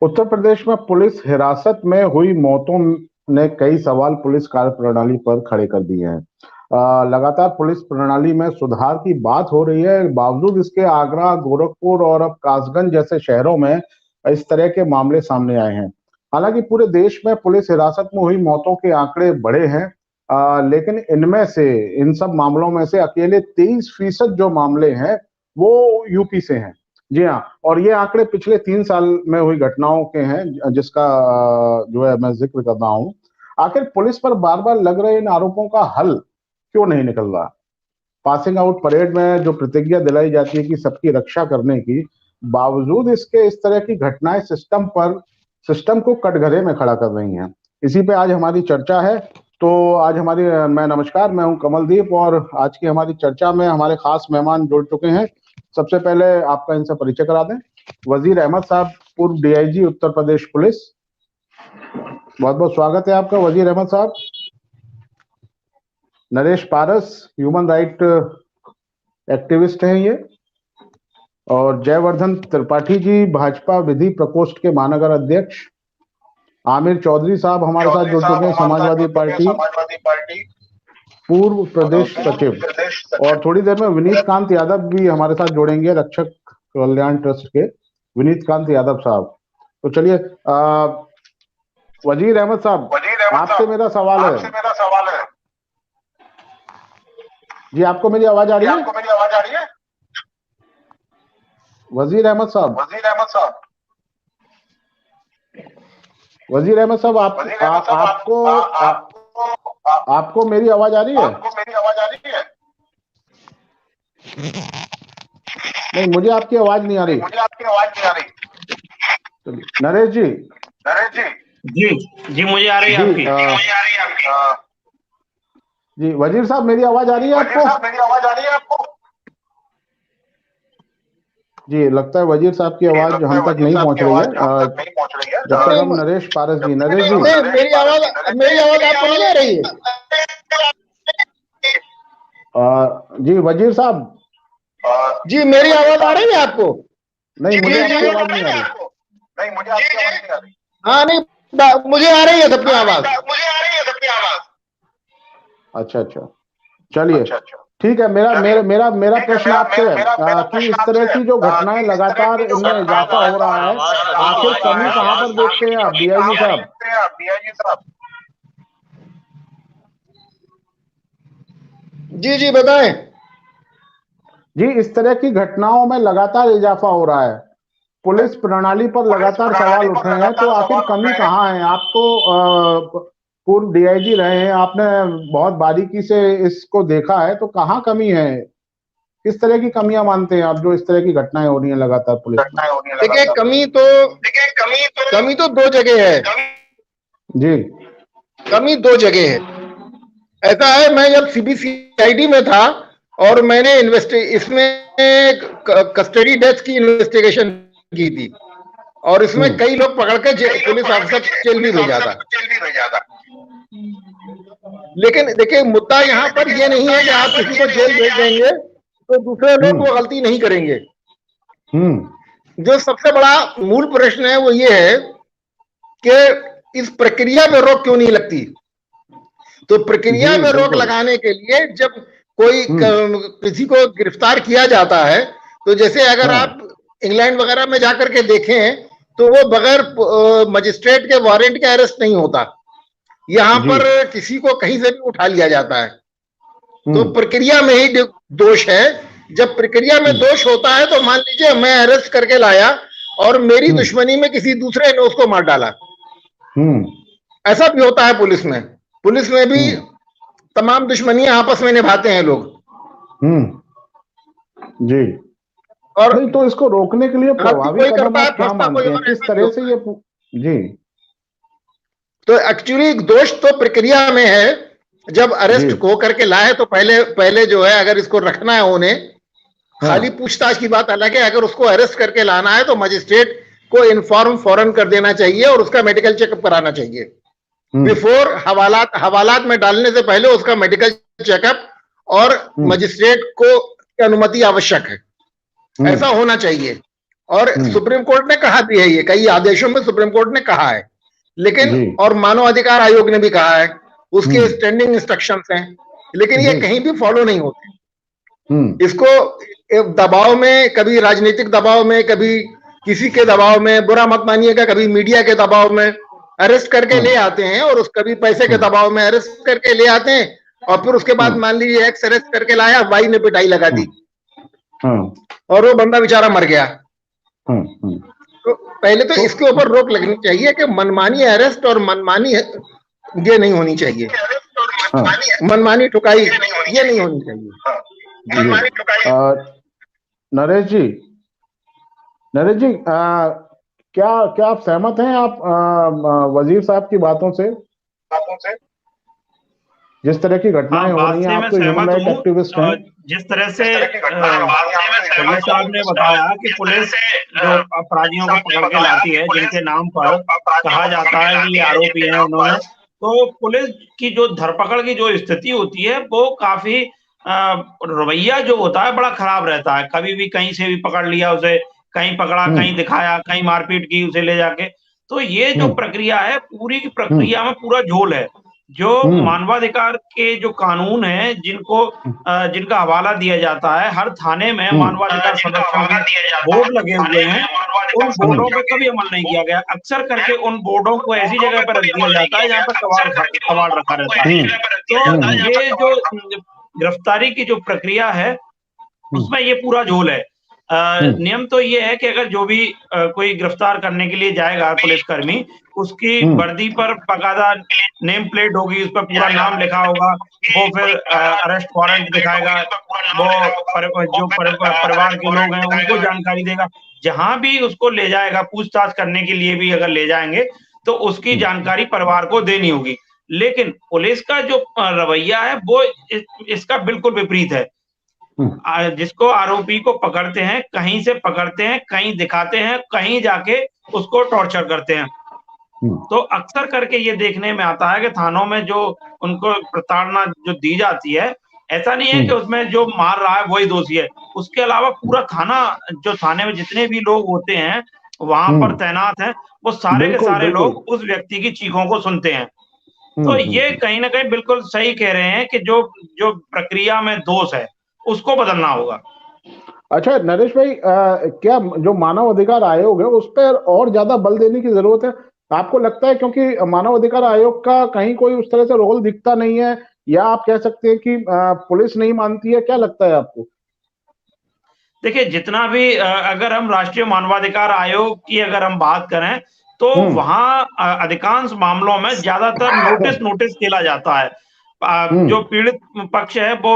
उत्तर प्रदेश में पुलिस हिरासत में हुई मौतों ने कई सवाल पुलिस कार्यप्रणाली पर खड़े कर दिए हैं। लगातार पुलिस प्रणाली में सुधार की बात हो रही है, बावजूद इसके आगरा, गोरखपुर और अब कासगंज जैसे शहरों में इस तरह के मामले सामने आए हैं। हालांकि पूरे देश में पुलिस हिरासत में हुई मौतों के आंकड़े बढ़े हैं, लेकिन इनमें से इन सब मामलों में से अकेले 23% जो मामले हैं वो यूपी से हैं। जी हाँ, और ये आंकड़े पिछले 3 साल में हुई घटनाओं के हैं, जिसका जो है मैं जिक्र कर रहा हूँ। आखिर पुलिस पर बार बार लग रहे इन आरोपों का हल क्यों नहीं निकल रहा? पासिंग आउट परेड में जो प्रतिज्ञा दिलाई जाती है कि सबकी रक्षा करने की, बावजूद इसके इस तरह की घटनाएं सिस्टम को कटघरे में खड़ा कर रही हैं। इसी पे आज हमारी चर्चा है। तो आज नमस्कार, मैं हूं कमलदीप और आज की हमारी चर्चा में हमारे खास मेहमान जुड़ चुके हैं। सबसे पहले आपका इनसे परिचय करा दें। वजीर अहमद साहब, पूर्व डीआईजी उत्तर प्रदेश पुलिस। बहुत बहुत स्वागत है आपका वजीर अहमद साहब। नरेश पारस, ह्यूमन राइट एक्टिविस्ट हैं ये। और जयवर्धन त्रिपाठी जी, भाजपा विधि प्रकोष्ठ के महानगर अध्यक्ष। आमिर चौधरी साहब हमारे साथ जुड़ चुके हैं, समाजवादी पार्टी पूर्व प्रदेश सचिव। और थोड़ी देर में विनीत कांत यादव भी हमारे साथ जुड़ेंगे, रक्षक कल्याण ट्रस्ट के विनीत कांत यादव साहब। तो चलिए, वजीर अहमद साहब, आपसे मेरा सवाल है। जी, आपको मेरी आवाज आ रही है? वजीर अहमद साहब, आपको मेरी आवाज आ रही है? नहीं, मुझे आपकी आवाज नहीं आ रही। नरेश जी। जी मुझे आ रही है आपकी। जी वजीर साहब, मेरी आवाज आ रही है आपको? जी, लगता है वजीर साहब की आवाज हम तक नहीं पहुंच रही है। जब तक हम नरेश पारस जी, मेरी आवाज आपको नहीं आ रही है? जी वजीर साहब। जी, मेरी आवाज आ रही है आपको? नहीं, मुझे आपकी आवाज नहीं आ रही। हाँ, नहीं, मुझे आ रही है सबकी आवाज। अच्छा, चलिए, ठीक है। मेरा प्रश्न आपसे है कि इस तरह की जो घटनाएं लगातार इनमें इजाफा हो रहा है, आखिर कमी कहां पर देखते हैं आप डीआईजी साहब? जी बताएं। जी, इस तरह की घटनाओं में लगातार इजाफा हो रहा है, पुलिस प्रणाली पर लगातार सवाल उठ रहे हैं, तो आखिर कमी कहाँ है? आप तो पूर्व डीआईजी रहे हैं, आपने बहुत बारीकी से इसको देखा है, तो कहाँ कमी है? किस तरह की कमियां मानते हैं आप जो इस तरह की घटनाएं हो रही हैं लगातार पुलिस में? देखिए, कमी तो दो जगह है जी। कमी दो जगह है। ऐसा है, मैं जब सीबीसीआईडी में था और मैंने इसमें कस्टडी डेथ की इन्वेस्टिगेशन की थी और इसमें कई लोग पकड़ के पुलिस ऑफिसर जेल भी भेजा था। लेकिन देखिए, मुद्दा यहाँ पर ये नहीं है कि आप किसी को जेल भेज देंगे तो दूसरे लोग वो गलती नहीं करेंगे। जो सबसे बड़ा मूल प्रश्न है वो ये है कि इस प्रक्रिया में रोक क्यों नहीं लगती। तो प्रक्रिया में रोक लगाने के लिए जब कोई किसी को गिरफ्तार किया जाता है, तो जैसे अगर आप इंग्लैंड वगैरह में जाकर के देखें तो वो बगैर मजिस्ट्रेट के वारंट के अरेस्ट नहीं होता। यहाँ पर किसी को कहीं से भी उठा लिया जाता है। तो प्रक्रिया में ही दोष है। जब प्रक्रिया में दोष होता है तो मान लीजिए मैं अरेस्ट करके लाया और मेरी दुश्मनी में किसी दूसरे ने उसको मार डाला, ऐसा भी होता है पुलिस में। पुलिस में भी तमाम दुश्मनियां आपस में निभाते हैं लोग। जी। और नहीं, तो इसको रोकने के लिए प्रभावी कदम आप क्या मानते हैं? किस तरह से ये? जी, तो एक्चुअली दोष तो प्रक्रिया में है। जब अरेस्ट को करके लाए तो पहले जो है, अगर इसको रखना है उन्हें, खाली पूछताछ की बात अलग है। अगर उसको अरेस्ट करके लाना है तो मजिस्ट्रेट को इन्फॉर्म फौरन कर देना चाहिए और उसका मेडिकल चेकअप कराना चाहिए। बिफोर हवालात में डालने से पहले उसका मेडिकल चेकअप और मजिस्ट्रेट को की अनुमति आवश्यक है। ऐसा होना चाहिए और सुप्रीम कोर्ट ने कहा भी है, ये कई आदेशों में सुप्रीम कोर्ट ने कहा है, लेकिन और मानवाधिकार आयोग ने भी कहा है, उसके स्टैंडिंग इंस्ट्रक्शंस हैं, लेकिन ये कहीं भी फॉलो नहीं होते। इसको दबाव में, कभी राजनीतिक दबाव में, कभी किसी के दबाव में, बुरा मत मानिएगा, कभी मीडिया के दबाव में अरेस्ट करके ले आते हैं, और उस कभी पैसे के दबाव में अरेस्ट करके ले आते हैं, और फिर उसके बाद मान लीजिए एक्स अरेस्ट करके लाया, भाई ने पिटाई लगा दी और वो बंदा बेचारा मर गया। तो पहले तो इसके ऊपर रोक लगनी चाहिए कि मनमानी अरेस्ट और मनमानी ये नहीं होनी चाहिए, मनमानी ठुकाई ये नहीं होनी चाहिए। नरेश जी, क्या आप सहमत हैं आप वजीर साहब की बातों से? जिस तरह की घटनाएं हो रही हैं, आप तो ह्यूमन राइट एक्टिविस्ट हैं। जिस तरह से पुलिस साहब ने बताया कि पुलिस जो अपराधियों को पकड़ के लाती है, जिनके नाम पर कहा जाता है कि ये आरोपी हैं उन्होंने, तो पुलिस की जो धरपकड़ की जो स्थिति होती है वो काफी रवैया जो होता है बड़ा खराब रहता है। कभी भी कहीं से भी पकड़ लिया उसे, कहीं पकड़ा, कहीं दिखाया, कहीं मारपीट की उसे ले जाके। तो ये जो प्रक्रिया है, पूरी की प्रक्रिया में पूरा झोल है। जो मानवाधिकार के जो कानून है, जिनका हवाला दिया जाता है, हर थाने में मानवाधिकार संरक्षण के बोर्ड लगे हुए हैं, उन बोर्डों पे कभी अमल नहीं किया गया। अक्सर करके उन बोर्डों को ऐसी जगह पर रख दिया जाता है जहाँ पर कबाड़ रखा रहता है। तो ये जो गिरफ्तारी की जो प्रक्रिया है, उसमें ये पूरा झोल है। नियम तो ये है कि अगर जो भी कोई गिरफ्तार करने के लिए जाएगा पुलिसकर्मी, उसकी वर्दी पर बाकायदा नेम प्लेट होगी, उस पर पूरा नाम लिखा होगा, वो फिर अरेस्ट वारंट दिखाएगा, वो जो परिवार के लोग हैं उनको जानकारी देगा। जहां भी उसको ले जाएगा पूछताछ करने के लिए भी अगर ले जाएंगे तो उसकी जानकारी परिवार को देनी होगी। लेकिन पुलिस का जो रवैया है वो इसका बिल्कुल विपरीत है। जिसको आरोपी को पकड़ते हैं, कहीं से पकड़ते हैं, कहीं दिखाते हैं, कहीं जाके उसको टॉर्चर करते हैं। तो अक्सर करके ये देखने में आता है कि थानों में जो उनको प्रताड़ना जो दी जाती है, ऐसा नहीं है कि उसमें जो मार रहा है वही दोषी है। उसके अलावा पूरा थाना, जो थाने में जितने भी लोग होते हैं वहां पर तैनात हैं, वो सारे के सारे लोग उस व्यक्ति की चीखों को सुनते हैं। तो ये कहीं ना कहीं बिल्कुल सही कह रहे हैं कि जो प्रक्रिया में दोष है उसको बदलना होगा। अच्छा नरेश भाई, क्या जो मानव अधिकार आयोग है उस पर और ज्यादा बल देने की जरूरत है आपको लगता है? क्योंकि मानव अधिकार आयोग का कहीं कोई उस तरह से रोल दिखता नहीं है, या आप कह सकते हैं कि पुलिस नहीं मानती है, क्या लगता है आपको? देखिए, जितना भी अगर हम राष्ट्रीय मानवाधिकार आयोग की अगर हम बात करें तो वहां अधिकांश मामलों में ज्यादातर नोटिस खेला जाता है। जो पीड़ित पक्ष है वो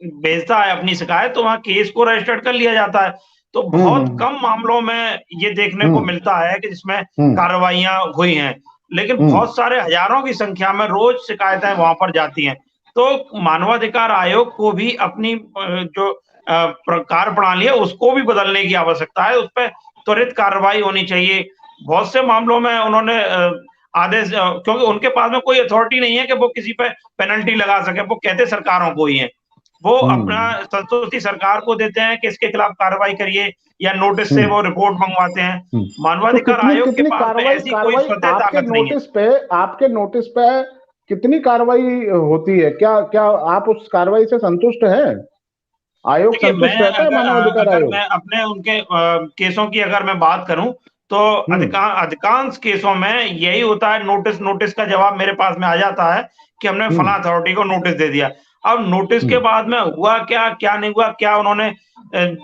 भेजता है अपनी शिकायत, तो वहां केस को रजिस्टर्ड कर लिया जाता है। तो बहुत कम मामलों में ये देखने को मिलता है कि जिसमें कार्रवाइयां हुई हैं, लेकिन बहुत सारे हजारों की संख्या में रोज शिकायतें वहां पर जाती हैं। तो मानवाधिकार आयोग को भी अपनी जो कार्य प्रणाली है उसको भी बदलने की आवश्यकता है, उस पर त्वरित कार्रवाई होनी चाहिए। बहुत से मामलों में उन्होंने आदेश, क्योंकि उनके पास में कोई अथॉरिटी नहीं है कि वो किसी पे पेनल्टी लगा सके, वो कहते सरकारों को ही है, वो अपना संतुष्टि सरकार को देते हैं कि इसके खिलाफ कार्रवाई करिए, या नोटिस से वो रिपोर्ट मंगवाते हैं। मानवाधिकार आयोग के पास में ऐसी कोई स्वतः ताकत नहीं है। आपके नोटिस पे कितनी कार्रवाई होती है? क्या आप उस कार्रवाई से संतुष्ट हैं? आयोग संतुष्ट रहता है मानव अधिकार आयोग? मैं अपने उनके केसों की अगर मैं बात करूं तो अधिकांश केसों में यही होता है, नोटिस का जवाब मेरे पास में आ जाता है कि हमने फला अथॉरिटी को नोटिस दे दिया। अब नोटिस के बाद में हुआ क्या नहीं हुआ, क्या उन्होंने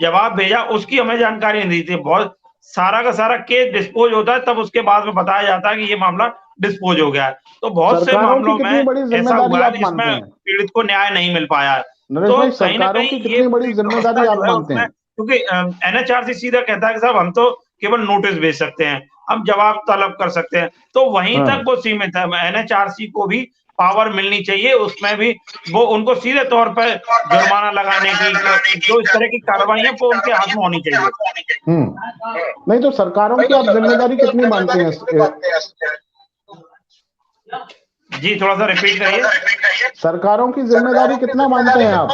जवाब भेजा, उसकी हमें जानकारी नहीं दी थी। बहुत सारा का सारा केस डिस्पोज होता है, तब उसके बाद में बताया जाता है कि ये मामला डिस्पोज हो गया है। तो बहुत से मामलों में ऐसा हुआ है जिसमें पीड़ित को न्याय नहीं मिल पाया है। तो कहीं ना कहीं ये बड़ी जिम्मेदारी आप मानते हैं, क्योंकि एनएचआरसी सीधा कहता है कि साहब हम तो केवल नोटिस भेज सकते हैं, हम जवाब तलब कर सकते हैं, तो वहीं तक वो सीमित है। एनएचआरसी को भी पावर मिलनी चाहिए, उसमें भी वो उनको सीधे तौर पर जुर्माना लगाने की जो इस तरह की कार्रवाई है वो उनके हाथ में होनी चाहिए। नहीं तो सरकारों की आप जिम्मेदारी कितनी मानते हैं? जी थोड़ा सा रिपीट करिए। सरकारों की जिम्मेदारी कितना मानते हैं आप?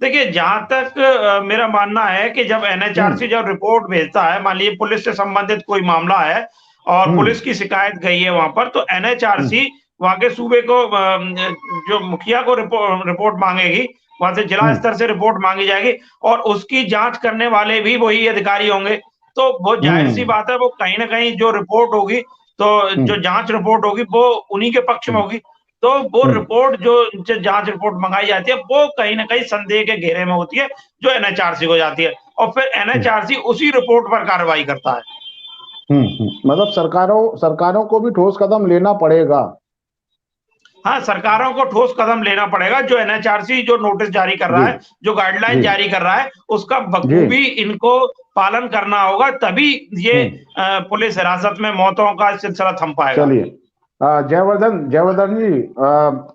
देखिए, जहां तक मेरा मानना है कि जब एनएचआरसी जब रिपोर्ट भेजता है, मान लीजिए पुलिस से संबंधित कोई मामला है और पुलिस की शिकायत गई है वहां पर, तो एनएचआरसी वहां के सूबे को जो मुखिया को रिपोर्ट मांगेगी, वहां से जिला स्तर से रिपोर्ट मांगी जाएगी और उसकी जांच करने वाले भी वही अधिकारी होंगे। तो वो जाहिर सी बात है, वो कहीं ना कहीं जो रिपोर्ट होगी, तो जो जांच रिपोर्ट होगी वो उन्हीं के पक्ष में होगी। तो वो रिपोर्ट जो जांच रिपोर्ट मंगाई जाती है, वो कहीं ना कहीं संदेह के घेरे में होती है, जो एनएचआरसी को जाती है और फिर एनएचआरसी उसी रिपोर्ट पर कार्रवाई करता है। मतलब सरकारों को भी ठोस कदम लेना पड़ेगा। हाँ, सरकारों को ठोस कदम लेना पड़ेगा। जो एनएचआरसी जो नोटिस जारी कर रहा है, जो गाइडलाइन जारी कर रहा है, उसका बखूबी इनको पालन करना होगा, तभी ये पुलिस हिरासत में मौतों का सिलसिला थम पाएगा। चलिए, जयवर्धन जी,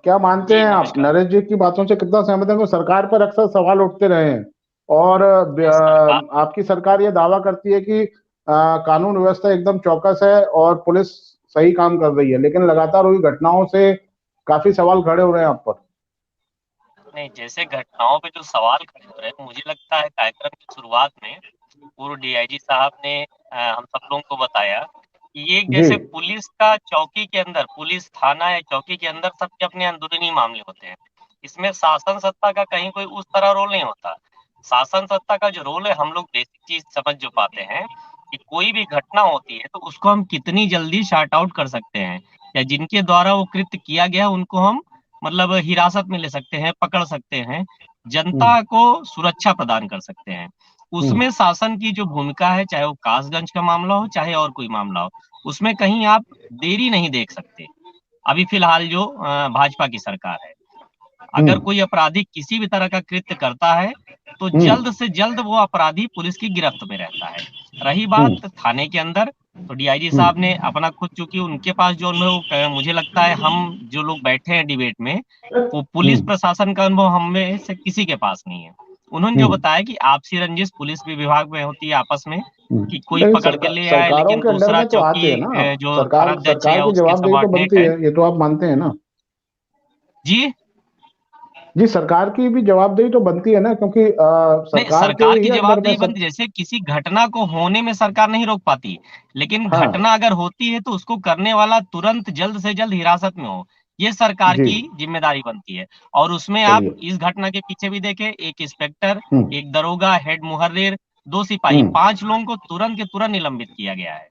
क्या मानते हैं आप? नरेश जी की बातों से कितना सहमत हैं? सरकार पर अक्सर सवाल उठते रहे हैं और आपकी सरकार ये दावा करती है कि कानून व्यवस्था एकदम चौकस है और पुलिस सही काम कर रही है, लेकिन लगातार हुई घटनाओं से काफी सवाल खड़े हो रहे हैं आप पर। नहीं, जैसे घटनाओं पे जो सवाल खड़े हो रहे हैं, मुझे लगता है कार्यक्रम की शुरुआत में पूर्व डीआईजी साहब ने हम सब लोगों को बताया कि ये जैसे पुलिस का चौकी के अंदर, पुलिस थाना या चौकी के अंदर सबके अपने अंदरूनी मामले होते हैं। इसमें शासन सत्ता का कहीं कोई उस तरह रोल नहीं होता। शासन सत्ता का जो रोल है, हम लोग बेसिक चीज समझ जो पाते हैं कि कोई भी घटना होती है तो उसको हम कितनी जल्दी शार्ट आउट कर सकते हैं, या जिनके द्वारा वो कृत्य किया गया उनको हम मतलब हिरासत में ले सकते हैं, पकड़ सकते हैं, जनता को सुरक्षा प्रदान कर सकते हैं। उसमें शासन की जो भूमिका है, चाहे वो कासगंज का मामला हो चाहे और कोई मामला हो, उसमें कहीं आप देरी नहीं देख सकते। अभी फिलहाल जो भाजपा की सरकार है, अगर कोई अपराधी किसी भी तरह का कृत्य करता है तो जल्द से जल्द वो अपराधी पुलिस की गिरफ्त में रहता है। रही बात थाने के अंदर, तो डीआईजी साहब ने अपना खुद, चूंकि उनके पास जो लोग, मुझे लगता है हम जो लोग बैठे हैं डिबेट में, वो पुलिस प्रशासन का अनुभव हम में से किसी के पास नहीं है। उन्होंने जो बताया कि आपसी रंजिश पुलिस विभाग में होती है आपस में, कि कोई पकड़ के ले आए लेकिन दूसरा चौकी जो थानाध्यक्ष है उसके सबॉर्डिनेट है। ये तो आप मानते हैं ना? जी, सरकार की भी जवाबदेही तो बनती है ना, क्योंकि सरकार की जवाबदेही बनती, जैसे किसी घटना को होने में सरकार नहीं रोक पाती, लेकिन घटना अगर होती है तो उसको करने वाला तुरंत जल्द से जल्द हिरासत में हो, ये सरकार की जिम्मेदारी बनती है। और उसमें आप इस घटना के पीछे भी देखें, एक इंस्पेक्टर, एक दरोगा, हेड मुहर्रिर, 2 सिपाही, 5 लोगों को तुरंत के तुरंत निलंबित किया गया है,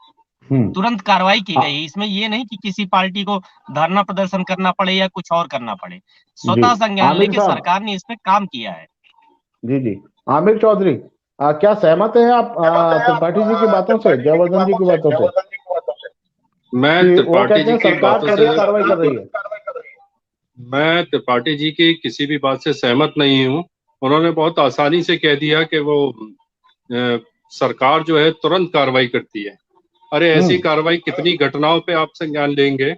तुरंत कार्रवाई की गई। इसमें ये नहीं कि किसी पार्टी को धरना प्रदर्शन करना पड़े या कुछ और करना पड़े, स्वतः संज्ञान लेके सरकार ने इस पे काम किया है। जी, आमिर चौधरी, क्या सहमत है आप त्रिपाठी जी की बातों से, जयवर्धन जी की बातों से? मैं त्रिपाठी जी की बातों से कार्रवाई कर रही है। मैं त्रिपाठी जी की किसी भी बात से सहमत नहीं हूँ। उन्होंने बहुत आसानी से कह दिया कि वो सरकार जो है तुरंत कार्रवाई करती है। अरे ऐसी कार्रवाई कितनी घटनाओं पे आप संज्ञान लेंगे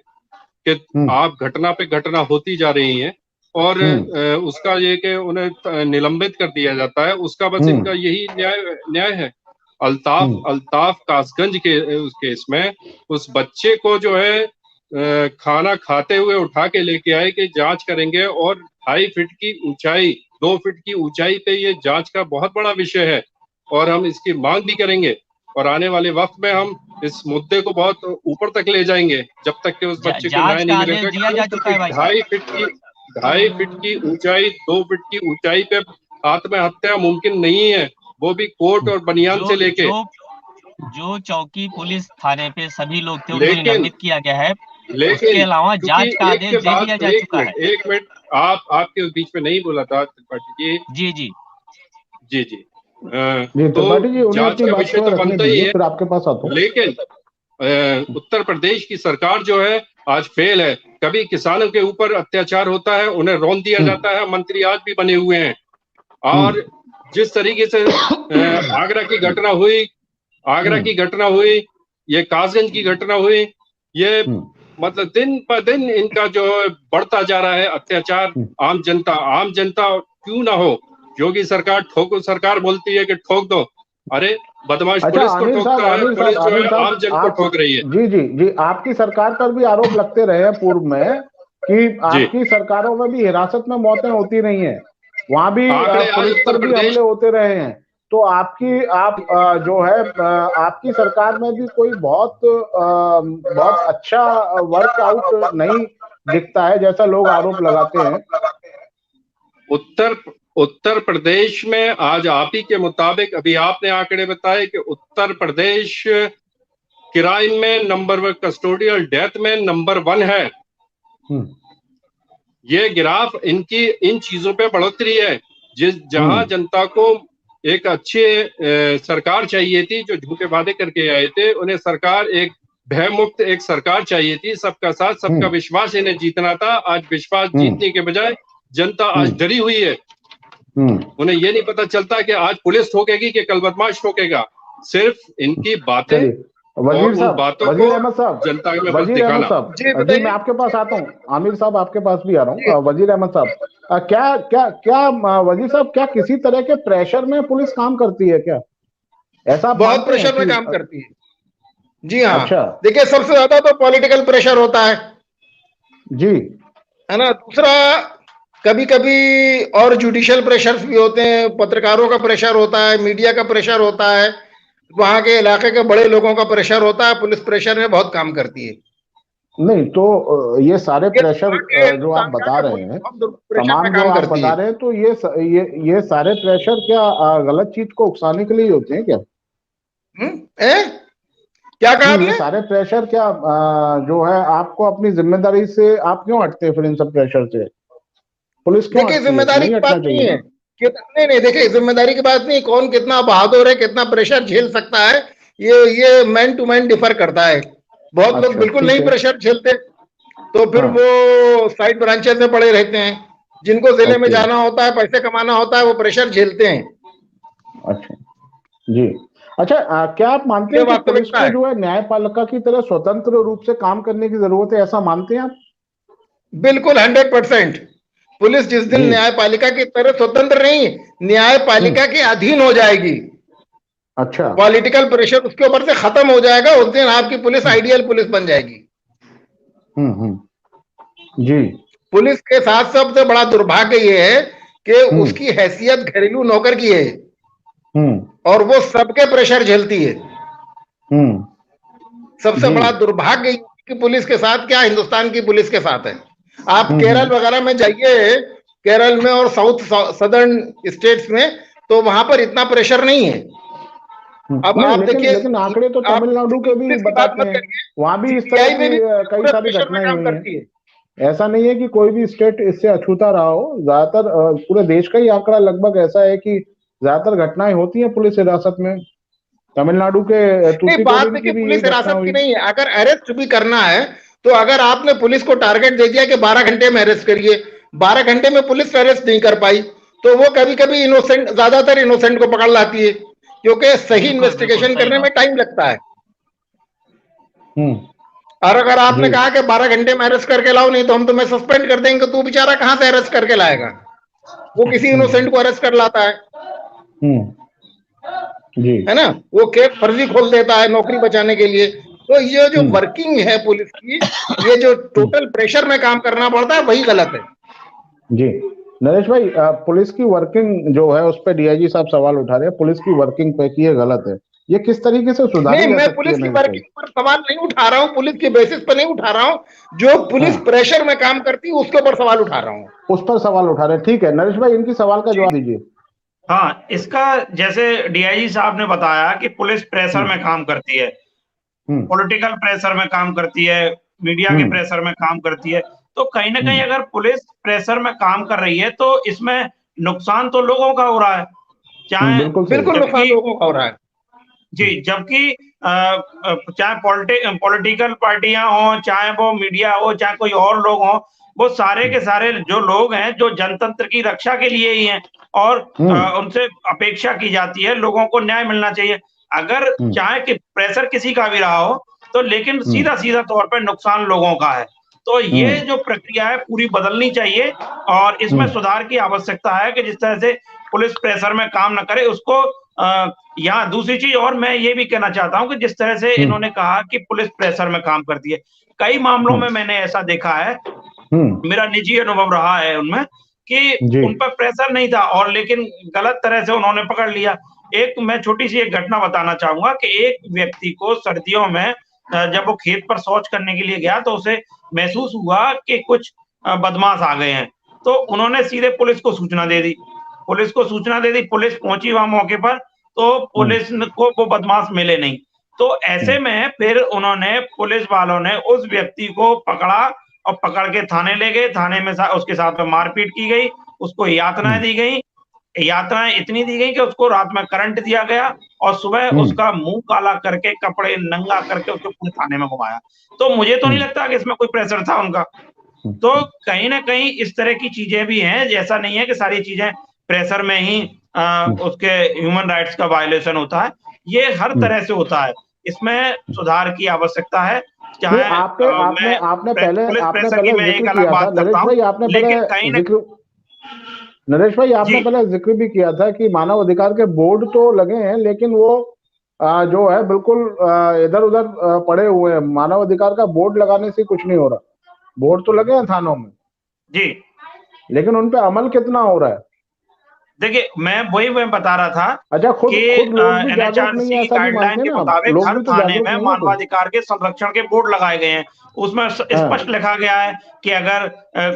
कि आप घटना पे घटना होती जा रही है और उसका ये कि उन्हें निलंबित कर दिया जाता है, उसका बस इनका यही न्याय है। अल्ताफ कासगंज के उस केस में उस बच्चे को जो है खाना खाते हुए उठा के लेके आए कि जांच करेंगे, और 2.5 फीट की ऊंचाई, 2 फीट की ऊंचाई पे ये जांच का बहुत बड़ा विषय है और हम इसकी मांग भी करेंगे और आने वाले वक्त में हम इस मुद्दे को बहुत ऊपर तक ले जाएंगे जब तक कि उस बच्चे को न्याय नहीं मिलेगा। 2.5 फीट की ऊंचाई, 2 फीट की ऊंचाई पे आत्महत्या मुमकिन नहीं है, वो भी कोट और बनियान से लेके। जो चौकी पुलिस थाने पे सभी लोग थे उनको निलंबित किया गया है, लेकिन उसके अलावा जांच का आदेश दे दिया जा चुका है। एक मिनट, आपके बीच में नहीं बोला था त्रिपाठी जी। जी तो जांच का विषय तो बनता ही है, आपके पास आता हूं। लेकिन उत्तर प्रदेश की सरकार जो है आज फेल है। कभी किसानों के ऊपर अत्याचार होता है, उन्हें रौंद दिया जाता है, मंत्री आज भी बने हुए हैं। और जिस तरीके से आगरा की घटना हुई, ये कासगंज की घटना हुई, ये मतलब दिन पर दिन इनका जो बढ़ता जा रहा है अत्याचार। आम जनता क्यों ना हो, योगी सरकार बोलती है कि ठोक दो, अरे बदमाश पुलिस को ठोकता है, पुलिस जो है आम जन को ठोक रही है। जी, आपकी सरकार पर भी आरोप लगते रहे हैं पूर्व में कि आपकी सरकारों में भी हिरासत में मौतें होती नहीं है, वहां भी पुलिस पर भी हमले होते रहे हैं। तो आप जो है आपकी सरकार में भी कोई बहुत अच्छा वर्कआउट नहीं दिखता है, जैसा लोग आरोप लगाते हैं। उत्तर प्रदेश में आज आप ही के मुताबिक, अभी आपने आंकड़े बताए कि उत्तर प्रदेश क्राइम में नंबर 1, कस्टोडियल डेथ में नंबर 1 है। ये ग्राफ इन चीजों पे बढ़ोतरी है। जहां जनता को एक अच्छी सरकार चाहिए थी, जो झूठे वादे करके आए थे, उन्हें सरकार एक भयमुक्त एक सरकार चाहिए थी, सबका साथ सबका विश्वास इन्हें जीतना था। आज विश्वास जीतने के बजाय जनता आज डरी हुई है। उन्हें ये नहीं पता चलता कि आज पुलिस ठोकेगी कि कल बदमाश ठोकेगा। सिर्फ इनकी बातें, वजीर अहमद साहब, जनता में वजीर अहमद साहब जी, मैं आपके पास आता हूँ। आमिर साहब आपके पास भी आ रहा हूँ। वजीर अहमद साहब, क्या वजीर साहब, क्या किसी तरह के प्रेशर में पुलिस काम करती है क्या? ऐसा बहुत प्रेशर में काम करती है। जी हाँ। अच्छा, देखिए सबसे ज्यादा तो पॉलिटिकल प्रेशर होता है जी, है ना। दूसरा कभी कभी और जुडिशियल प्रेशर्स भी होते हैं, पत्रकारों का प्रेशर होता है, मीडिया का प्रेशर होता है, वहां के इलाके के बड़े लोगों का प्रेशर होता है। पुलिस प्रेशर में बहुत काम करती है। नहीं तो ये सारे प्रेशर जो आप बता रहे हैं, तमाम जो आप बता रहे हैं, तो ये सारे प्रेशर क्या गलत चीज को उकसाने के लिए होते हैं क्या? क्या कहा आपने? ये सारे प्रेशर क्या जो है आपको अपनी जिम्मेदारी से आप क्यों हटते हैं फिर इन सब प्रेशर से? पुलिस क्यों? देखिए जिम्मेदारी की बात नहीं है कि नहीं, देखिए जिम्मेदारी की बात नहीं, कौन कितना बहादुर है, कितना प्रेशर झेल सकता है, ये मैन टू मैन डिफर करता है। बहुत लोग बिल्कुल नहीं प्रेशर झेलते, तो फिर वो साइड ब्रांचेस में पड़े रहते हैं। जिनको जिले में जाना होता है, पैसे कमाना होता है, वो प्रेशर झेलते हैं। अच्छा जी। अच्छा, क्या आप मानते हैं कि पुलिस को जो है न्यायपालिका की तरह स्वतंत्र रूप से काम करने की जरूरत है, ऐसा मानते हैं आप? बिल्कुल 100%। पुलिस जिस दिन न्यायपालिका की तरह स्वतंत्र नहीं, न्यायपालिका के अधीन हो जाएगी, अच्छा, पॉलिटिकल प्रेशर उसके ऊपर से खत्म हो जाएगा, उस दिन आपकी पुलिस आइडियल पुलिस बन जाएगी। जी। पुलिस के साथ सबसे बड़ा दुर्भाग्य ये है कि उसकी हैसियत घरेलू नौकर की है, और वो सबके प्रेशर झेलती है। सबसे बड़ा दुर्भाग्य कि पुलिस के साथ क्या हिंदुस्तान की पुलिस के साथ है। आप केरल वगैरह में जाइए, केरल में और साउथ सदर्न स्टेट्स में, तो वहां पर इतना प्रेशर नहीं है। अब आप देखिए, लेकिन आंकड़े तो तमिलनाडु के भी बताते हैं, वहां भी इस तरह की कई सारी घटनाएं हुई हैं। ऐसा नहीं है कि कोई भी स्टेट इससे अछूता रहा हो। ज्यादातर पूरे देश का ही आंकड़ा लगभग ऐसा है कि ज्यादातर घटनाएं होती हैं पुलिस हिरासत में। तमिलनाडु के बात की पुलिस हिरासत की नहीं है। अगर अरेस्ट भी करना है, तो अगर आपने पुलिस को टारगेट दे दिया कि 12 घंटे में अरेस्ट करिए, 12 घंटे में पुलिस अरेस्ट नहीं कर पाई, तो वो कभी कभी इनोसेंट, ज्यादातर इनोसेंट को पकड़ लाती है, क्योंकि सही इन्वेस्टिगेशन करने में टाइम लगता है। और अगर आपने कहा कि 12 घंटे में अरेस्ट करके लाओ, नहीं तो हम तुम्हें सस्पेंड कर देंगे, तो बेचारा कहां से अरेस्ट करके लाएगा? वो किसी इनोसेंट को अरेस्ट कर लाता है, है ना। वो केस फर्जी खोल देता है नौकरी बचाने के लिए। तो ये जो वर्किंग है पुलिस की, ये जो टोटल प्रेशर में काम करना पड़ता है, वही गलत है। जी नरेश भाई, पुलिस की वर्किंग जो है उस पर डीआईजी साहब सवाल उठा रहे हैं, पुलिस की वर्किंग पे कि ये गलत है, ये किस तरीके से सुधारी जा सकती है? मैं पुलिस की वर्किंग पर सवाल नहीं उठा रहा हूँ, पुलिस के बेसिस पर नहीं उठा रहा हूँ, जो पुलिस प्रेशर में काम करती है उसके ऊपर सवाल उठा रहा हूँ। उस पर सवाल उठा रहे हैं, ठीक है। नरेश भाई, इनकी सवाल का जवाब दीजिए। हाँ, इसका जैसे डीआईजी साहब ने बताया कि पुलिस प्रेशर में काम करती है, पॉलिटिकल प्रेशर में काम करती है, मीडिया के प्रेशर में काम करती है। तो कहीं ना कहीं अगर पुलिस प्रेशर में काम कर रही है, तो इसमें नुकसान तो लोगों का हो रहा है, चाहे बिल्कुल नुकसान लोगों का हो रहा है जी। जबकि चाहे पॉलिटिकल पार्टियां हो, चाहे वो मीडिया हो, चाहे कोई और लोग हो, वो सारे के सारे जो लोग हैं जो जनतंत्र की रक्षा के लिए ही हैं, और उनसे अपेक्षा की जाती है, लोगों को न्याय मिलना चाहिए। अगर चाहे कि प्रेशर किसी का भी रहा हो, तो लेकिन सीधा तौर पर नुकसान लोगों का है। तो ये जो प्रक्रिया है पूरी बदलनी चाहिए, और इसमें सुधार की आवश्यकता है कि जिस तरह से पुलिस प्रेशर में काम न करे उसको। यहाँ दूसरी चीज और मैं ये भी कहना चाहता हूँ कि जिस तरह से इन्होंने कहा कि पुलिस प्रेशर में काम करती है, कई मामलों में मैंने ऐसा देखा है, मेरा निजी अनुभव रहा है उनमें, कि उन पर प्रेशर नहीं था, और लेकिन गलत तरह से उन्होंने पकड़ लिया। मैं छोटी सी एक घटना बताना चाहूंगा कि एक व्यक्ति को सर्दियों में जब वो खेत पर शौच करने के लिए गया तो उसे महसूस हुआ कि कुछ बदमाश आ गए हैं, तो उन्होंने सीधे पुलिस को सूचना दे दी। पुलिस पहुंची वहां मौके पर, तो पुलिस को वो बदमाश मिले नहीं। तो ऐसे में फिर उन्होंने, पुलिस वालों ने उस व्यक्ति को पकड़ा और पकड़ के थाने ले गए। थाने में उसके साथ में मारपीट की गई, उसको यातनाएं दी गई। यातनाएं इतनी दी गई कि उसको रात में करंट दिया गया और सुबह उसका मुंह काला करके, कपड़े नंगा करके उसको पूरे थाने में घुमाया। तो मुझे तो नहीं लगता कि इसमें कोई प्रेशर था उनका। तो कहीं ना कहीं इस तरह की चीजें भी हैं, जैसा नहीं है कि सारी चीजें प्रेशर में ही उसके ह्यूमन राइट्स का वायलेशन होता है। ये हर तरह से होता है, इसमें सुधार की आवश्यकता है। चाहे आपने पहले जिक्र किया था नरेश भाई, आपने पहले नरेश भाई आपने पहले जिक्र भी किया था कि मानव अधिकार के बोर्ड तो लगे हैं, लेकिन वो जो है बिल्कुल इधर उधर पड़े हुए हैं। मानव अधिकार का बोर्ड लगाने से कुछ नहीं हो रहा। बोर्ड तो लगे हैं थानों में जी, लेकिन उन पे अमल कितना हो रहा है? देखिए, मैं बता रहा था, अच्छा, खुद लोग भी जागरूक नहीं है, ऐसा भी गाइडलाइन मानते के हैं मुताबिक लोग हर भी तो थाने जागरूक में नहीं है। मानवाधिकार के संरक्षण के बोर्ड लगाए गए हैं। उसमें स्पष्ट लिखा गया है कि अगर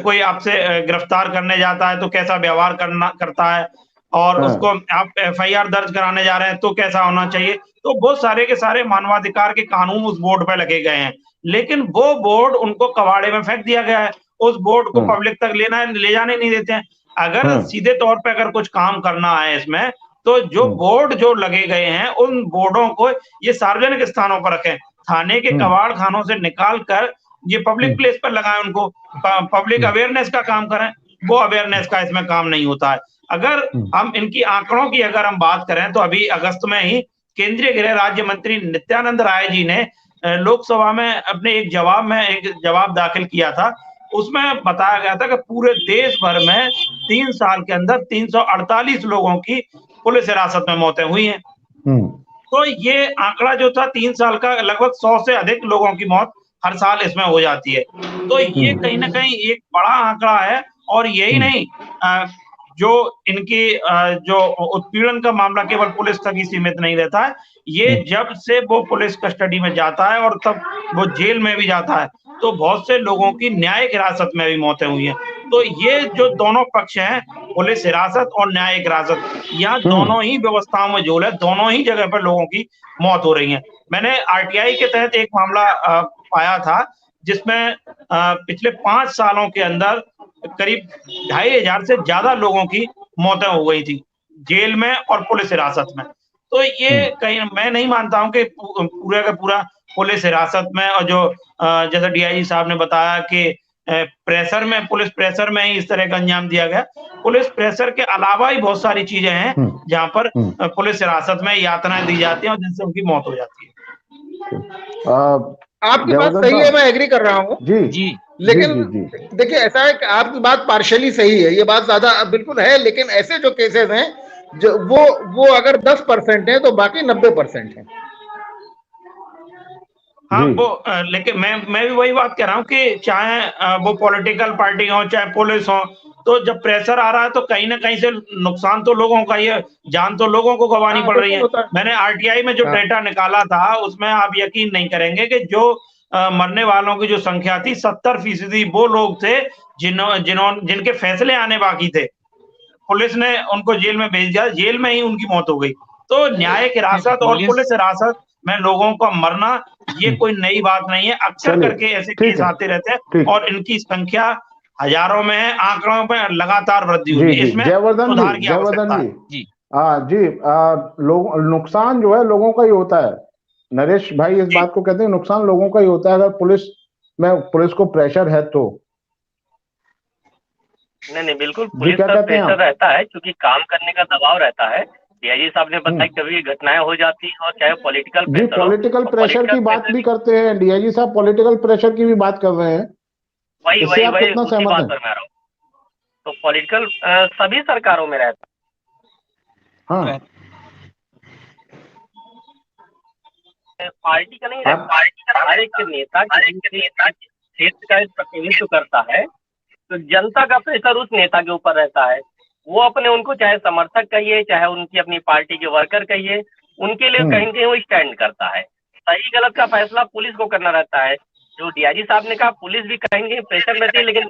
कोई आपसे गिरफ्तार करने जाता है तो कैसा व्यवहार करता है, और उसको आप FIR दर्ज कराने जा रहे हैं तो कैसा होना चाहिए। तो बहुत सारे के सारे मानवाधिकार के कानून उस बोर्ड पे लगे गए हैं, लेकिन वो बोर्ड उनको कबाड़े में फेंक दिया गया है। उस बोर्ड को पब्लिक तक ले जाने नहीं देते हैं। अगर सीधे तौर पे अगर कुछ काम करना है इसमें, तो जो बोर्ड जो लगे गए हैं उन बोर्डों को ये सार्वजनिक स्थानों पर रखें, थाने के कबाड़ खानों से निकाल कर ये पब्लिक प्लेस पर लगाएं, उनको पब्लिक अवेयरनेस का काम करें। वो अवेयरनेस का इसमें काम नहीं होता है। अगर हम इनकी आंकड़ों की अगर हम बात करें तो अभी अगस्त में ही केंद्रीय गृह राज्य मंत्री नित्यानंद राय जी ने लोकसभा में अपने एक जवाब दाखिल किया था। उसमें बताया गया था कि पूरे देश भर में 3 साल के अंदर 348 लोगों की पुलिस हिरासत में मौतें हुई हैं। तो ये आंकड़ा जो था 3 साल का, लगभग 100 से अधिक लोगों की मौत हर साल इसमें हो जाती है। तो ये कहीं ना कहीं एक बड़ा आंकड़ा है। और यही नहीं, जो इनकी जो उत्पीड़न का मामला केवल पुलिस तक ही सीमित नहीं रहता है। ये जब से वो पुलिस कस्टडी में जाता है और तब वो जेल में भी जाता है, तो बहुत से लोगों की न्यायिक हिरासत में भी मौतें हुई हैं। तो ये जो दोनों पक्ष हैं, पुलिस हिरासत और न्यायिक हिरासत, यहाँ दोनों ही व्यवस्थाओं में झोल है, दोनों ही जगह पर लोगों की मौत हो रही है। मैंने RTI के तहत एक मामला पाया था, जिसमें पिछले 5 सालों के अंदर करीब 2500 से ज्यादा लोगों की मौतें हो गई थी, जेल में और पुलिस हिरासत में। तो ये कहीं, मैं नहीं मानता हूं कि पूरा का पूरा पुलिस हिरासत में, और जो जैसा DIG साहब ने बताया कि पुलिस प्रेशर में ही इस तरह का अंजाम दिया गया। पुलिस प्रेशर के अलावा ही बहुत सारी चीजें हैं जहां पर पुलिस हिरासत में यातनाएं दी जाती हैं और जिनसे उनकी मौत हो जाती है। आपकी बात सही है, मैं एग्री कर रहा हूँ जी, लेकिन देखिए, ऐसा है कि आपकी बात पार्शियली सही है, ये बात ज्यादा बिल्कुल है, लेकिन ऐसे जो केसेस हैं जो वो अगर 10% है तो बाकी 90% है। हाँ, वो लेकिन मैं भी वही बात कह रहा हूँ कि चाहे वो पॉलिटिकल पार्टी हो चाहे पुलिस हो, तो जब प्रेशर आ रहा है तो कहीं ना कहीं से नुकसान तो लोगों का ही है, जान तो लोगों को गंवानी पड़ रही है। मैंने RTI में जो डेटा निकाला था, उसमें आप यकीन नहीं करेंगे कि जो मरने वालों की जो संख्या थी, 70% वो लोग थे जिनके फैसले आने बाकी थे। पुलिस ने उनको जेल में भेज दिया, जेल में ही उनकी मौत हो गई। तो न्यायिक हिरासत और पुलिस हिरासत में लोगों का मरना, ये कोई नई बात नहीं है। अक्सर करके ऐसे केस आते रहते हैं और इनकी संख्या हजारों में है, आंकड़ों में लगातार वृद्धि हुई है। इसमें सुधार की आवश्यकता है। जी, नुकसान जो है लोगों का ही होता है। नरेश भाई इस बात को कहते हैं, नुकसान लोगों का ही होता है अगर पुलिस को प्रेशर है तो। नहीं, बिल्कुल पुलिस का प्रेशर रहता है, क्योंकि काम करने का दबाव रहता है। DIG साहब ने बताया कभी घटनाएं हो जाती हैं, और चाहे पॉलिटिकल प्रेशर की बात भी करते हैं। DIG साहब पॉलिटिकल प्रेशर की भी बात कर रहे हैं। वही उसी बात पर मैं रहा हूँ। तो पॉलिटिकल सभी सरकारों में रहता है। पार्टी का नहीं रहता, हर एक नेता क्षेत्र का प्रतिनिधित्व करता है, तो जनता का प्रेशर उस नेता के ऊपर रहता है। वो अपने उनको चाहे समर्थक कहिए, चाहे उनकी अपनी पार्टी के वर्कर कहिए, उनके लिए कहीं न कहीं वो स्टैंड करता है। सही गलत का फैसला पुलिस को करना रहता है। जो डीआईजी साहब ने कहा, पुलिस भी कहेंगे प्रेशर रहती है, लेकिन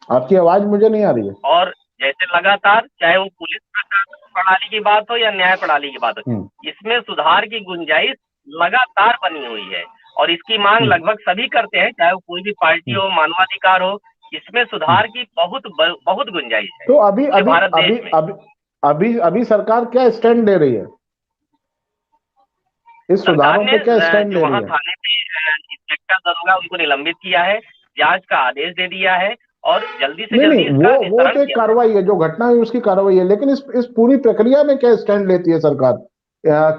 आपकी आवाज मुझे नहीं आ रही है। और जैसे लगातार चाहे वो पुलिस प्रणाली की बात हो या न्याय प्रणाली की बात हो, इसमें सुधार की गुंजाइश लगातार बनी हुई है और इसकी मांग लगभग सभी करते हैं, चाहे वो कोई भी पार्टी हो, मानवाधिकार हो, इसमें सुधार की बहुत गुंजाइश है। तो अभी सरकार क्या स्टैंड ले रही है इस सुधारों पे? क्या स्टैंड ले रही है? थाने पे इंस्पेक्टर दरोगा उनको निलंबित किया है, जांच का आदेश दे दिया है और जल्दी से जल्दी वो तो एक कार्रवाई है, जो घटना हुई उसकी कार्रवाई है, लेकिन इस पूरी प्रक्रिया में क्या स्टैंड लेती है सरकार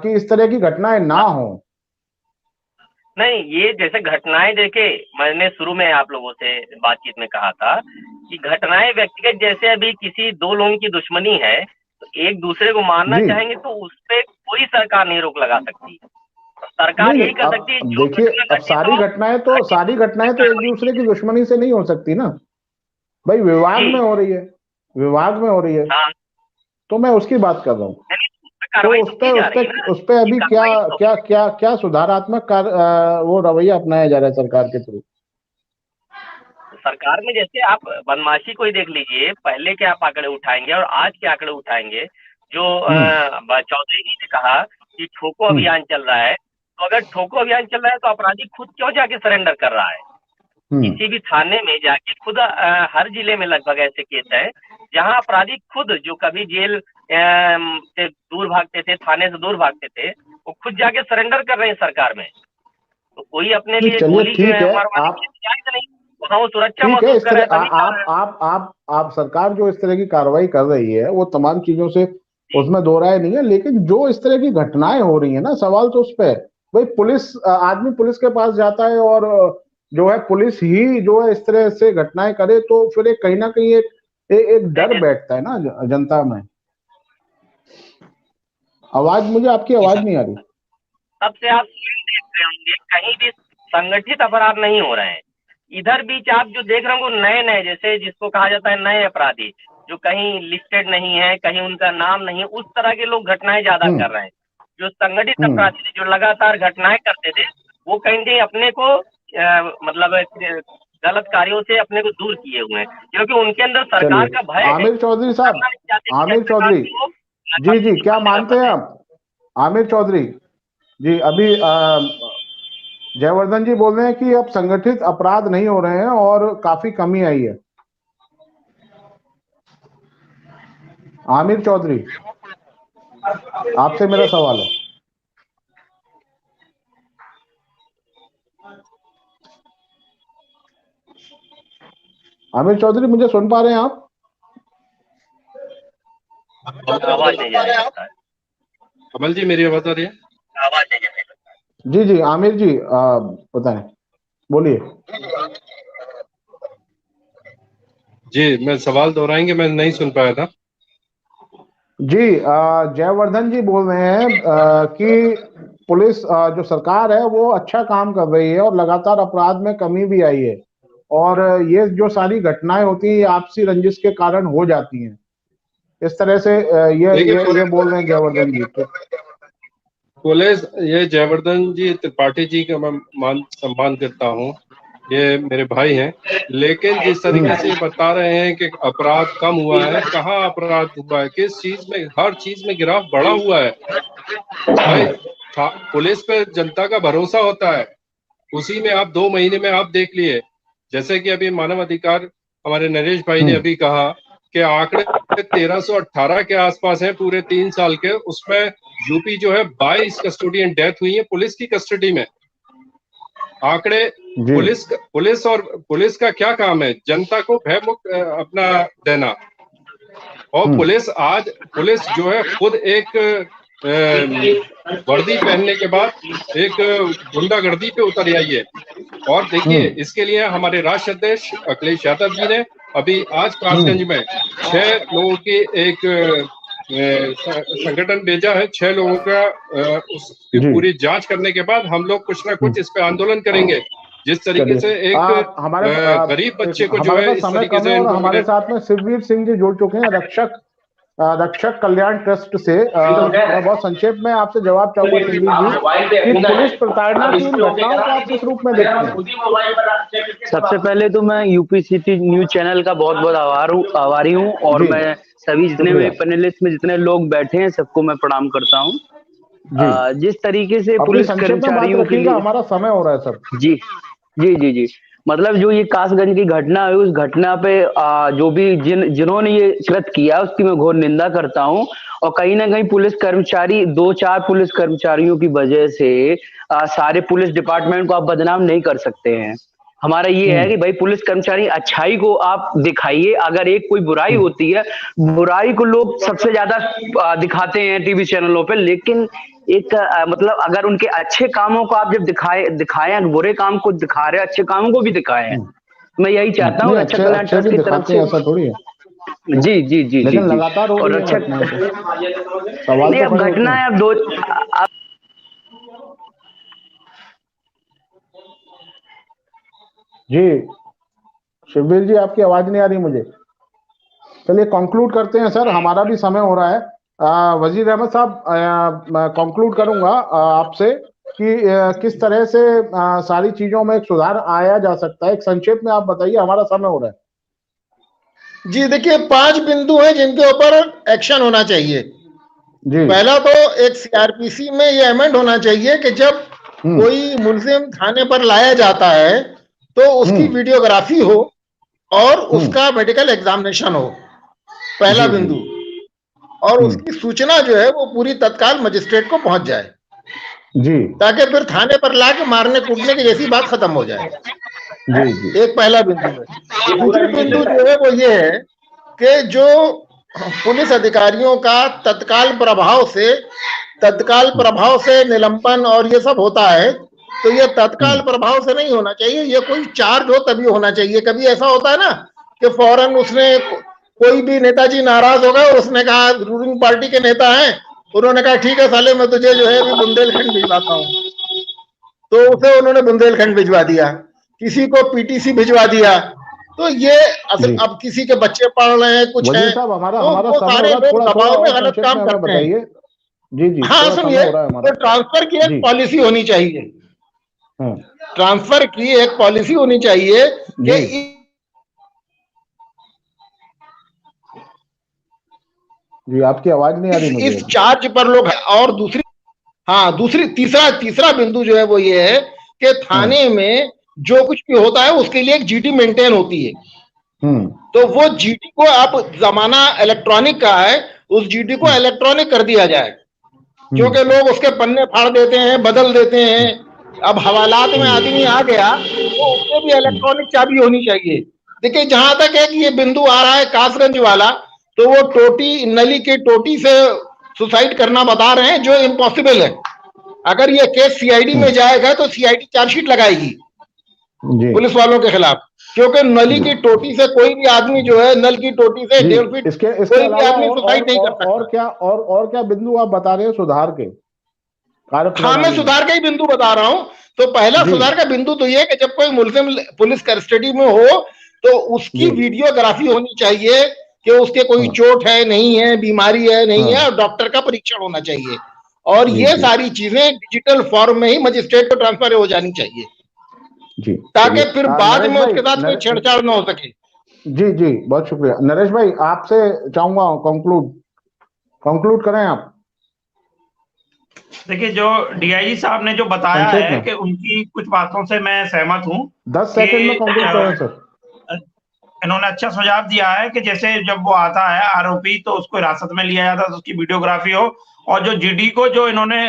कि इस तरह की घटनाएं ना हो? नहीं, ये जैसे घटनाएं देखे, मैंने शुरू में आप लोगों से बातचीत में कहा था कि घटनाएं व्यक्तिगत, जैसे अभी किसी दो लोगों की दुश्मनी है तो एक दूसरे को मारना चाहेंगे तो उस पर कोई सरकार नहीं रोक लगा सकती। सरकार यही कर सकती है। देखिए, अब सारी घटनाएं तो एक दूसरे की दुश्मनी से नहीं हो सकती ना भाई, विभाग में हो रही है, तो मैं उसकी बात कर रहा हूँ। तो उस पे अभी क्या सुधारात्मक वो रवैया अपनाया जा रहा है सरकार के थ्रू? सरकार में जैसे आप बदमाशी को ही देख लीजिए, पहले के आप आंकड़े उठाएंगे और आज के आंकड़े उठाएंगे, जो चौधरी जी ने कहा कि ठोको अभियान चल रहा है, तो अगर ठोको अभियान चल रहा है तो अपराधी खुद क्यों जाके सरेंडर कर रहा है? किसी भी थाने में जाके खुद, हर जिले में लगभग ऐसे केस है जहां अपराधी खुद, जो कभी जेल से दूर भागते थे, थाने से दूर भागते थे, वो खुद जाके सरेंडर कर रहे हैं सरकार में। तो कोई अपने लिए गोली नहीं, वो सुरक्षा महसूस कर रहे हैं। आप सरकार जो इस तरह की कार्रवाई कर रही है वो तमाम चीजों से उसमें दो राय नहीं है, लेकिन जो इस तरह की घटनाएं हो रही है ना, सवाल तो उस पर है भाई। आदमी पुलिस के पास जाता है और जो है पुलिस ही जो है इस तरह से घटनाएं करे, तो फिर कहीं ना कहीं एक डर बैठता है ना जनता में। मुझे आपकी आवाज नहीं आ रही। सबसे आप देख रहे होंगे कहीं भी संगठित अपराध नहीं हो रहे हैं। इधर बीच आप जो देख रहे होंगे नए जैसे जिसको कहा जाता है नए अपराधी, जो कहीं लिस्टेड नहीं है, कहीं उनका नाम नहीं है, उस तरह के लोग घटनाएं ज्यादा कर रहे हैं। जो संगठित अपराधी थे, जो लगातार घटनाएं करते थे, वो कहीं अपने को मतलब गलत कार्यों से अपने को दूर किए हुए हैं, क्योंकि उनके अंदर सरकार का भय है। आमिर चौधरी साहब, जी क्या मानते हैं आप? आमिर चौधरी जी, अभी जयवर्धन जी बोल रहे हैं कि अब संगठित अपराध नहीं हो रहे हैं और काफी कमी आई है। आमिर चौधरी, आपसे मेरा सवाल है। आमिर चौधरी, मुझे सुन पा रहे हैं आप? आवाज नहीं आ रही है। कमल जी, मेरी आवाज आ रही है? आवाज नहीं आ रही। जी आमिर जी बताएं, बोलिए। जी, मैं सवाल दोहराएंगे, मैं नहीं सुन पाया था। जी, जयवर्धन जी बोल रहे हैं कि पुलिस जो सरकार है वो अच्छा काम कर रही है और लगातार अपराध में कमी भी आई है, और ये जो सारी घटनाएं होती हैं ये आपसी रंजिश के कारण हो जाती हैं, इस तरह से ये बोल रहे हैं जयवर्धन जी। पुलिस, ये जयवर्धन जी त्रिपाठी जी का मैं सम्मान करता हूँ, ये मेरे भाई हैं, लेकिन जिस तरीके से बता रहे हैं कि अपराध कम हुआ है, कहाँ अपराध हुआ है, किस चीज में? हर चीज में गिराफ बढ़ा हुआ है भाई। पुलिस पे जनता का भरोसा होता है, उसी में आप 2 महीने में आप देख लिए, जैसे कि अभी मानव अधिकार हमारे नरेश भाई ने अभी कहा कि आंकड़े 1318 के आसपास है पूरे 3 साल के, उसमें यूपी जो है 22 कस्टोडियन डेथ हुई है पुलिस की कस्टडी में। आंकड़े, पुलिस का क्या काम है? जनता को भय मुक्त अपना देना। और पुलिस जो है खुद एक वर्दी पहनने के बाद एक गुंडागर्दी पे उतर आई है। और देखिए, इसके लिए हमारे राष्ट्रीय अध्यक्ष अखिलेश यादव जी ने अभी आज कासगंज में 6 लोगों की एक संगठन भेजा है। 6 लोगों का उसकी पूरी जांच करने के बाद हम लोग कुछ ना कुछ इस पे आंदोलन करेंगे। जिस तरीके से एक हमारे गरीब बच्चे को जो है इस तरीके से हमारे साथ में शिववीर सिंह जी जुड़ चुके हैं रक्षक कल्याण ट्रस्ट से। मैं बहुत संक्षेप में आपसे जवाब चाहूंगा शिववीर जी कि पुलिस प्रताड़ना की इन घटनाओं को आप किस रूप में देखते हैं? सबसे पहले तो मैं यूपी सिटी न्यूज चैनल का बहुत बहुत आभारी हूँ और मैं सभी जितने भी पैनलिस्ट में जितने लोग बैठे हैं सबको मैं प्रणाम करता हूँ। जिस तरीके से पुलिस कर्मचारियों के लिए हमारा समय हो रहा है सर। जी जी जी जी मतलब जो ये कासगंज की घटना है उस घटना पे जो भी जिन्होंने ये कृत किया उसकी मैं घोर निंदा करता हूँ। और कहीं ना कहीं पुलिस कर्मचारी 2-4 पुलिस कर्मचारियों की वजह से सारे पुलिस डिपार्टमेंट को आप बदनाम नहीं कर सकते हैं। हमारा ये है कि भाई पुलिस कर्मचारी अच्छाई को आप दिखाइए। अगर एक कोई बुराई होती है, बुराई को लोग सबसे ज्यादा दिखाते हैं टीवी चैनलों पे, लेकिन एक मतलब अगर उनके अच्छे कामों को आप जब दिखाएं बुरे काम को दिखा रहे अच्छे कामों को भी दिखाएं। मैं यही चाहता हूँ रक्षक कल्याण ट्रस्ट की तरफ से। ऐसा थोड़ी है। जी जी जी जी लगातार और रक्षक नहीं अब घटना है अब जी शिववीर जी आपकी आवाज नहीं आ रही मुझे। चलिए कंक्लूड करते हैं सर, हमारा भी समय हो रहा है। वजीर अहमद साहब मैं कंक्लूड करूंगा आपसे कि किस तरह से सारी चीजों में एक सुधार आया जा सकता है। एक संक्षेप में आप बताइए, हमारा समय हो रहा है। जी देखिए 5 बिंदु हैं जिनके ऊपर एक्शन होना चाहिए। जी। पहला तो एक सीआरपीसी में ये अमेंड होना चाहिए कि जब कोई मुलजिम थाने पर लाया जाता है तो उसकी वीडियोग्राफी हो और उसका मेडिकल एग्जामिनेशन हो, पहला बिंदु। और उसकी सूचना जो है वो पूरी तत्काल मजिस्ट्रेट को पहुंच जाए जी, ताकि फिर थाने पर लाके मारने कूटने की जैसी बात खत्म हो जाए। जी। एक पहला बिंदु है। दूसरा बिंदु जो है वो ये है कि जो पुलिस अधिकारियों का तत्काल प्रभाव से निलंबन और ये सब होता है, तो ये तत्काल प्रभाव से नहीं होना चाहिए, ये कोई चार्ज हो तभी होना चाहिए। कभी ऐसा होता है ना कि फौरन उसने कोई भी नेताजी नाराज हो गए और उसने कहा रूलिंग पार्टी के नेता हैं, उन्होंने कहा ठीक है साले मैं तुझे जो है अभी बुंदेलखंड भिजवाता हूँ, तो उसे उन्होंने बुंदेलखंड भिजवा दिया, किसी को पीटीसी भिजवा दिया। तो ये अब किसी के बच्चे पढ़ रहे हैं कुछ है तो सारे लोग दबाव में गलत काम करते हैं। जी हाँ सुनिए, तो ट्रांसफर की एक पॉलिसी होनी चाहिए, ट्रांसफर की एक पॉलिसी होनी चाहिए कि जी आपकी आवाज नहीं आ रही मुझे। इस चार्ज पर लोग है। और तीसरा बिंदु जो है वो ये है कि थाने में जो कुछ भी होता है उसके लिए एक जीडी मेंटेन होती है। तो वो जीडी को आप जमाना इलेक्ट्रॉनिक का है, उस जीडी को इलेक्ट्रॉनिक कर दिया जाए, क्योंकि लोग उसके पन्ने फाड़ देते हैं, बदल देते हैं। अब हवालात में आदमी आ गया तो उसको भी इलेक्ट्रॉनिक चाबी होनी चाहिए। देखिए जहां तक है कि ये बिंदु आ रहा है कासगंज वाला, तो वो नली के टोटी से सुसाइड करना बता रहे हैं, जो इम्पॉसिबल है। अगर ये केस सीआईडी में जाएगा तो सीआईडी चार्जशीट लगाएगी पुलिस वालों के खिलाफ, क्योंकि नली की टोटी से कोई भी आदमी जो है नल की टोटी से 1.5 फीट कोई भी आदमी सुसाइड नहीं कर सकता। और क्या बिंदु आप बता रहे हैं सुधार के? हाँ मैं सुधार का ही बिंदु बता रहा हूँ। तो पहला सुधार का बिंदु तो ये कि जब कोई मुलजिम पुलिस कस्टडी में हो तो उसकी वीडियोग्राफी होनी चाहिए कि उसके कोई चोट है नहीं है, बीमारी है नहीं है, और डॉक्टर का परीक्षण होना चाहिए। और ये सारी चीजें डिजिटल फॉर्म में ही मजिस्ट्रेट को ट्रांसफर हो जानी चाहिए जी, ताकि फिर बाद में उसके साथ कोई छेड़छाड़ ना हो सके। जी जी बहुत शुक्रिया। नरेश भाई आपसे चाहूंगा कंक्लूड करें आप। देखिए जो डीआईजी साहब ने जो बताया है कि उनकी कुछ बातों से मैं सहमत हूँ। 10 सेकंड में कंक्लूड करें सर। इन्होंने अच्छा सुझाव दिया है कि जैसे जब वो आता है आरोपी तो उसको हिरासत में लिया जाता है, तो उसकी वीडियोग्राफी हो, और जो जीडी को जो इन्होंने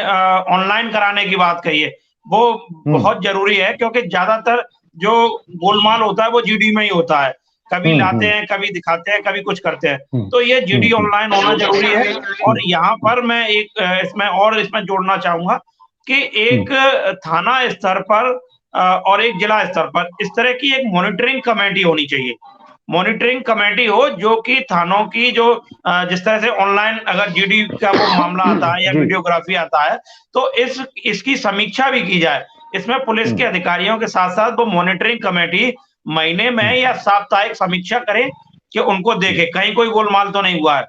ऑनलाइन कराने की बात कही है वो बहुत जरूरी है, क्योंकि ज्यादातर जो गोलमाल होता है वो जीडी में ही होता है। कभी लाते हैं, कभी दिखाते हैं, कभी कुछ करते हैं, तो ये जीडी ऑनलाइन होना जरूरी है। और यहाँ पर मैं एक इसमें जोड़ना चाहूंगा कि एक थाना स्तर पर और एक जिला स्तर पर इस तरह की एक मॉनिटरिंग कमेटी होनी चाहिए। मॉनिटरिंग कमेटी हो जो कि थानों की जो जिस तरह से ऑनलाइन अगर जीडी का वो मामला आता है या वीडियोग्राफी आता है तो इसकी समीक्षा भी की जाए, इसमें पुलिस के अधिकारियों के साथ साथ वो मॉनिटरिंग कमेटी महीने में या साप्ताहिक समीक्षा करे कि उनको देखे कहीं कोई गोलमाल तो नहीं हुआ है।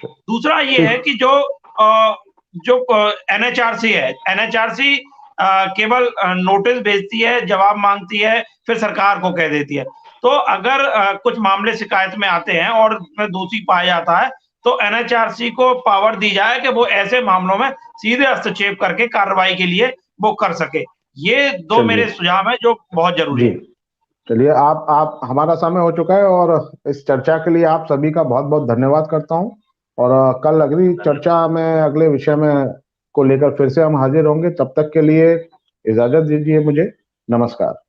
दूसरा ये है कि जो एनएचआरसी है, एनएचआरसी केवल नोटिस भेजती है, जवाब मांगती है, फिर सरकार को कह देती है। तो अगर कुछ मामले शिकायत में आते हैं और उसमें दोषी पाया जाता है तो एनएचआरसी को पावर दी जाए कि वो ऐसे मामलों में सीधे हस्तक्षेप करके कार्रवाई के लिए वो कर सके। ये दो मेरे सुझाव है जो बहुत जरूरी है। चलिए, आप हमारा समय हो चुका है और इस चर्चा के लिए आप सभी का बहुत बहुत धन्यवाद करता हूं और कल अगली चर्चा में अगले विषय में को लेकर फिर से हम हाजिर होंगे। तब तक के लिए इजाजत दीजिए मुझे। नमस्कार।